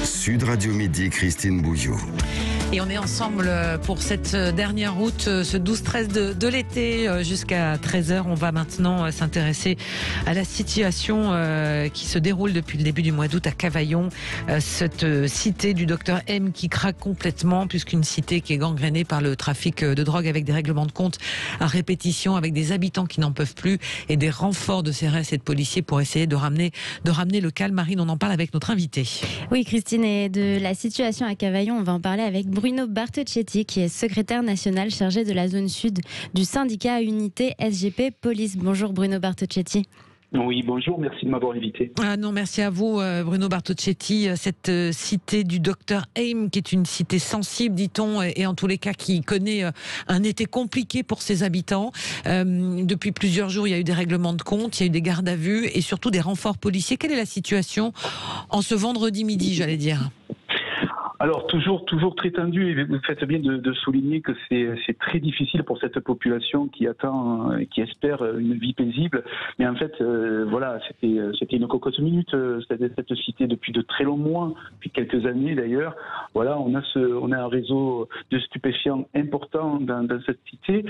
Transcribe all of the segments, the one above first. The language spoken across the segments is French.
Sud Radio Midi, Christine Bouillot. Et on est ensemble pour cette dernière route, ce 12-13 de l'été jusqu'à 13h. On va maintenant s'intéresser à la situation qui se déroule depuis le début du mois d'août à Cavaillon. Cette cité du docteur M qui craque complètement, puisqu'une cité qui est gangrénée par le trafic de drogue avec des règlements de compte à répétition, avec des habitants qui n'en peuvent plus et des renforts de CRS et de policiers pour essayer de ramener le calme. Marine, on en parle avec notre invité. Oui, Christine, et de la situation à Cavaillon, on va en parler avec Bruno Bartocchetti, qui est secrétaire national chargé de la zone sud du syndicat Unité SGP Police. Bonjour Bruno Bartocchetti. Oui, bonjour, merci de m'avoir invité. Ah non, merci à vous Bruno Bartocchetti. Cette cité du docteur Aim, qui est une cité sensible, dit-on, et en tous les cas qui connaît un été compliqué pour ses habitants. Depuis plusieurs jours, il y a eu des règlements de compte, il y a eu des gardes à vue et surtout des renforts policiers. Quelle est la situation en ce vendredi midi, j'allais dire ? Alors, toujours très tendu, et vous faites bien de souligner que c'est très difficile pour cette population qui attend, qui espère une vie paisible. Mais en fait, voilà, c'était une cocotte minute, cette cité depuis de très longs mois, depuis quelques années d'ailleurs. Voilà, on a un réseau de stupéfiants important dans cette cité.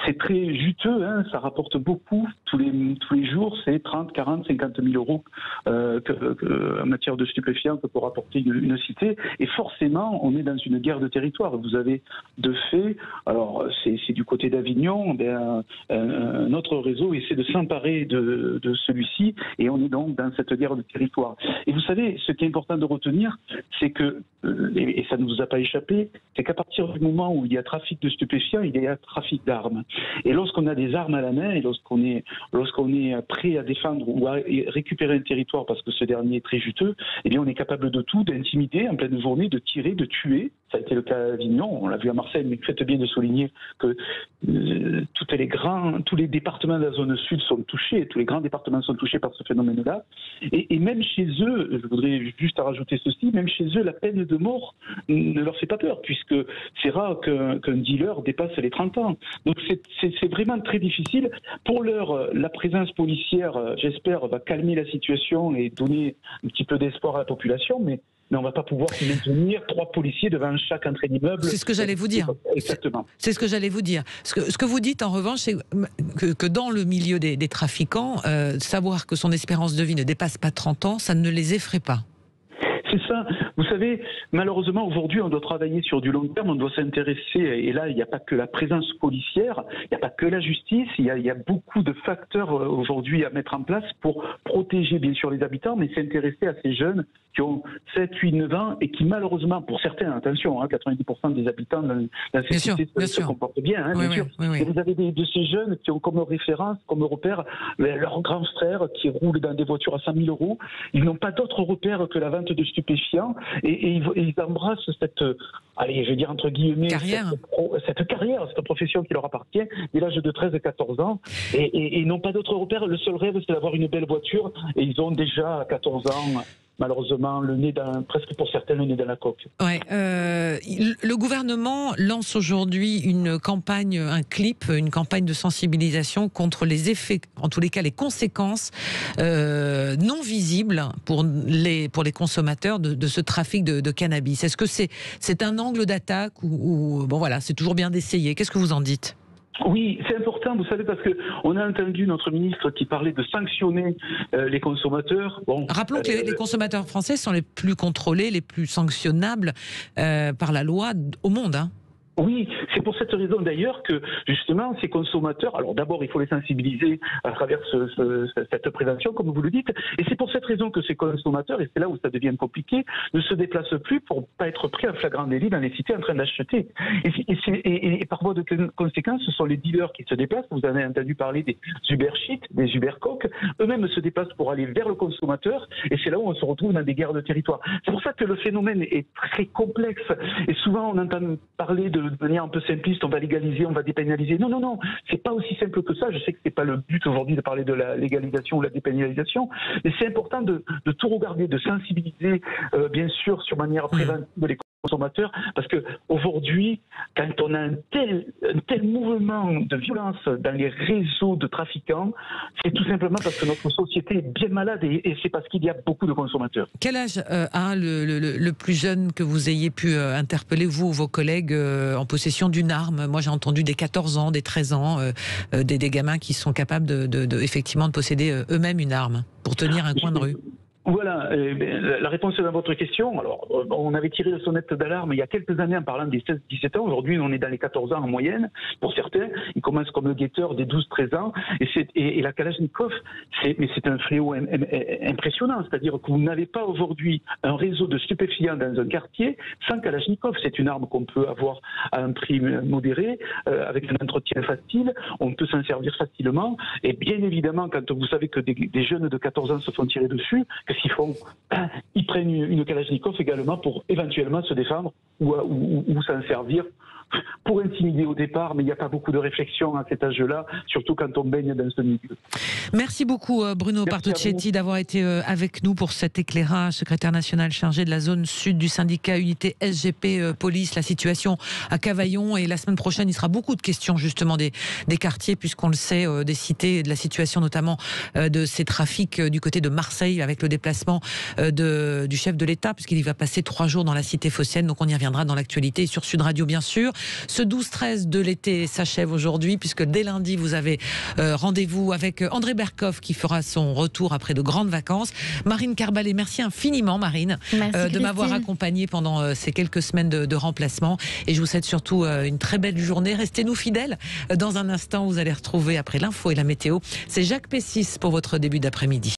C'est très juteux, hein, ça rapporte beaucoup tous les jours, c'est 30, 40, 50 000 euros en matière de stupéfiants que peut rapporter une cité. Et forcément, on est dans une guerre de territoire. Vous avez de fait, alors c'est du côté d'Avignon, un autre réseau essaie de s'emparer de celui-ci, et on est donc dans cette guerre de territoire. Et vous savez, ce qui est important de retenir, c'est que, et ça ne vous a pas échappé, c'est qu'à partir du moment où il y a trafic de stupéfiants, il y a trafic d'armes. Et lorsqu'on a des armes à la main, et lorsqu'on est prêt à défendre ou à récupérer un territoire parce que ce dernier est très juteux, eh bien on est capable de tout, d'intimider en pleine journée, de tirer, de tuer. Ça a été le cas à Avignon, on l'a vu à Marseille, mais faites bien de souligner que tous les départements de la zone sud sont touchés, tous les grands départements sont touchés par ce phénomène-là. Et même chez eux, je voudrais juste rajouter ceci, même chez eux, la peine de mort ne leur fait pas peur, puisque c'est rare qu'un dealer dépasse les 30 ans. Donc c'est vraiment très difficile. Pour l'heure, la présence policière, j'espère, va calmer la situation et donner un petit peu d'espoir à la population, mais on ne va pas pouvoir maintenir 3 policiers devant chaque entrée d'immeuble. C'est ce que j'allais vous dire. Exactement. C'est ce que j'allais vous dire. Ce que vous dites, en revanche, c'est que dans le milieu des trafiquants, savoir que son espérance de vie ne dépasse pas 30 ans, ça ne les effraie pas. C'est ça. Vous savez, malheureusement, aujourd'hui, on doit travailler sur du long terme, on doit s'intéresser, et là, il n'y a pas que la présence policière, il n'y a pas que la justice, il y a beaucoup de facteurs aujourd'hui à mettre en place pour protéger, bien sûr, les habitants, mais s'intéresser à ces jeunes qui ont 7, 8, 9 ans et qui, malheureusement, pour certains, attention, 90% des habitants dans ces cités se comportent bien, bien sûr. Oui. Et vous avez de ces jeunes qui ont comme référence, comme repère, leurs grands frères qui roulent dans des voitures à 100 000 euros. Ils n'ont pas d'autre repère que la vente de stupéfiants et ils embrassent cette, allez, je vais dire entre guillemets, cette carrière, cette profession qui leur appartient dès l'âge de 13 et 14 ans et ils n'ont pas d'autre repère. Le seul rêve, c'est d'avoir une belle voiture et ils ont déjà à 14 ans malheureusement presque pour certains le nez dans la coque. Ouais, le gouvernement lance aujourd'hui une campagne de sensibilisation contre les effets, en tous les cas les conséquences non visibles pour les consommateurs de ce trafic de cannabis. Est-ce que c'est un angle d'attaque ou bon voilà, c'est toujours bien d'essayer. Qu'est-ce que vous en dites ? Oui, c'est important, vous savez, parce qu'on a entendu notre ministre qui parlait de sanctionner les consommateurs. Bon, rappelons que les consommateurs français sont les plus contrôlés, les plus sanctionnables par la loi au monde. Hein. Oui, c'est pour cette raison d'ailleurs que justement ces consommateurs, alors d'abord il faut les sensibiliser à travers cette prévention comme vous le dites, et c'est pour cette raison que ces consommateurs, et c'est là où ça devient compliqué, ne se déplacent plus pour pas être pris en flagrant délit dans les cités en train d'acheter. Et par voie de conséquence, ce sont les dealers qui se déplacent, vous avez entendu parler des Uber Shit, des Uber Coke, eux-mêmes se déplacent pour aller vers le consommateur, et c'est là où on se retrouve dans des guerres de territoire. C'est pour ça que le phénomène est très complexe, et souvent on entend parler de manière un peu simpliste, on va légaliser, on va dépénaliser. Non, c'est pas aussi simple que ça. Je sais que c'est pas le but aujourd'hui de parler de la légalisation ou la dépénalisation, mais c'est important de tout regarder, de sensibiliser, bien sûr, sur manière préventive les consommateurs, parce que aujourd'hui, quand on a un tel mouvement de violence dans les réseaux de trafiquants, c'est tout simplement parce que notre société est bien malade et c'est parce qu'il y a beaucoup de consommateurs. Quel âge a le plus jeune que vous ayez pu interpeller, vous ou vos collègues, en possession d'une arme? Moi, j'ai entendu des 14 ans, des 13 ans, des gamins qui sont capables effectivement de posséder eux-mêmes une arme pour tenir un coin de rue. Voilà, la réponse à votre question. Alors, on avait tiré la sonnette d'alarme il y a quelques années en parlant des 16-17 ans. Aujourd'hui, on est dans les 14 ans en moyenne. Pour certains, ils commencent comme le guetteur des 12-13 ans. Et la Kalachnikov, c'est un fléau impressionnant. C'est-à-dire que vous n'avez pas aujourd'hui un réseau de stupéfiants dans un quartier sans Kalachnikov. C'est une arme qu'on peut avoir à un prix modéré, avec un entretien facile. On peut s'en servir facilement. Et bien évidemment, quand vous savez que des jeunes de 14 ans se font tirer dessus, qu'ils font, ils prennent une Kalachnikov également pour éventuellement se défendre ou s'en servir pour intimider au départ, mais il n'y a pas beaucoup de réflexion à cet âge-là, surtout quand on baigne dans ce milieu. Merci beaucoup Bruno Bartocchetti d'avoir été avec nous pour cet éclairage, secrétaire national chargé de la zone sud du syndicat Unité SGP Police, la situation à Cavaillon, et la semaine prochaine il sera beaucoup de questions justement des quartiers, puisqu'on le sait, des cités, de la situation notamment de ces trafics du côté de Marseille, avec le déplacement du chef de l'État, puisqu'il va passer 3 jours dans la cité phocéenne, donc on y reviendra dans l'actualité et sur Sud Radio bien sûr. Ce 12-13 de l'été s'achève aujourd'hui, puisque dès lundi, vous avez rendez-vous avec André Berkoff, qui fera son retour après de grandes vacances. Marine Carbalet, merci infiniment, Marine, de m'avoir accompagnée pendant ces quelques semaines de remplacement. Et je vous souhaite surtout une très belle journée. Restez-nous fidèles. Dans un instant, vous allez retrouver, après l'info et la météo, c'est Jacques Pessis pour votre début d'après-midi.